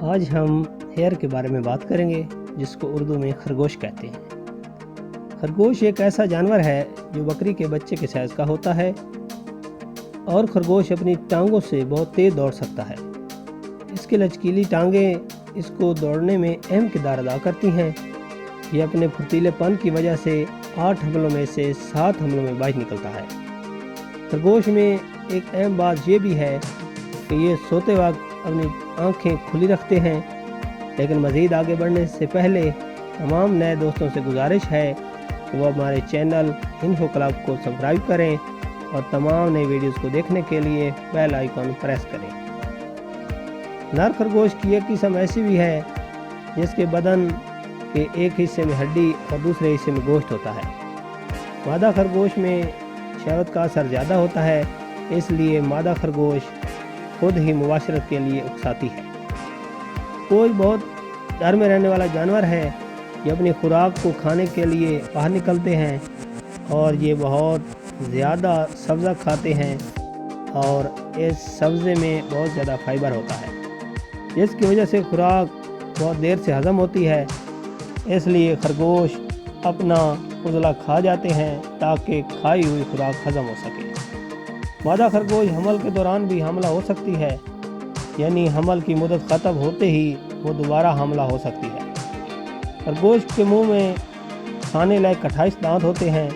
آج ہم ہیر کے بارے میں بات کریں گے، جس کو اردو میں خرگوش کہتے ہیں۔ خرگوش ایک ایسا جانور ہے جو بکری کے بچے کے سائز کا ہوتا ہے اور خرگوش اپنی ٹانگوں سے بہت تیز دوڑ سکتا ہے۔ اس کی لچکیلی ٹانگیں اس کو دوڑنے میں اہم کردار ادا کرتی ہیں۔ یہ اپنے پھرتیلے پن کی وجہ سے 8 حملوں میں سے 7 حملوں میں باز نکلتا ہے۔ خرگوش میں ایک اہم بات یہ بھی ہے کہ یہ سوتے وقت اپنی آنکھیں کھلی رکھتے ہیں، لیکن مزید آگے بڑھنے سے پہلے تمام نئے دوستوں سے گزارش ہے کہ وہ ہمارے چینل انفو کلب کو سبسکرائب کریں اور تمام نئی ویڈیوز کو دیکھنے کے لیے بیل آئیکن پریس کریں۔ نر خرگوش کی ایک قسم ایسی بھی ہے جس کے بدن کے ایک حصے میں ہڈی اور دوسرے حصے میں گوشت ہوتا ہے۔ مادہ خرگوش میں شہوت کا اثر زیادہ ہوتا ہے، اس لیے مادہ خرگوش خود ہی مباشرت کے لیے اکساتی ہے۔ کوئی بہت ڈر میں رہنے والا جانور ہے، یہ اپنی خوراک کو کھانے کے لیے باہر نکلتے ہیں اور یہ بہت زیادہ سبزہ کھاتے ہیں اور اس سبزے میں بہت زیادہ فائبر ہوتا ہے، جس کی وجہ سے خوراک بہت دیر سے ہضم ہوتی ہے۔ اس لیے خرگوش اپنا عضلہ کھا جاتے ہیں تاکہ کھائی ہوئی خوراک ہضم ہو سکے۔ مادہ خرگوش حمل کے دوران بھی حاملہ ہو سکتی ہے، یعنی حمل کی مدت ختم ہوتے ہی وہ دوبارہ حاملہ ہو سکتی ہے۔ خرگوش کے منہ میں کھانے لائق 28 دانت ہوتے ہیں۔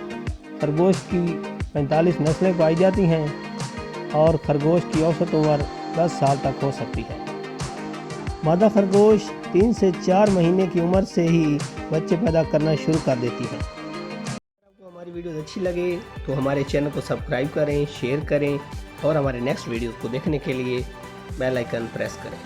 خرگوش کی 45 نسلیں پائی جاتی ہیں اور خرگوش کی اوسط عمر 10 سال تک ہو سکتی ہے۔ مادہ خرگوش 3 سے 4 مہینے کی عمر سے ہی بچے پیدا کرنا شروع کر دیتی ہے۔ اگر آپ کو ہماری ویڈیوز اچھی لگے تو ہمارے چینل کو سبسکرائب کریں، شیئر کریں اور ہمارے نیکسٹ ویڈیوز کو دیکھنے کے لیے بیل آئیکن پریس کریں۔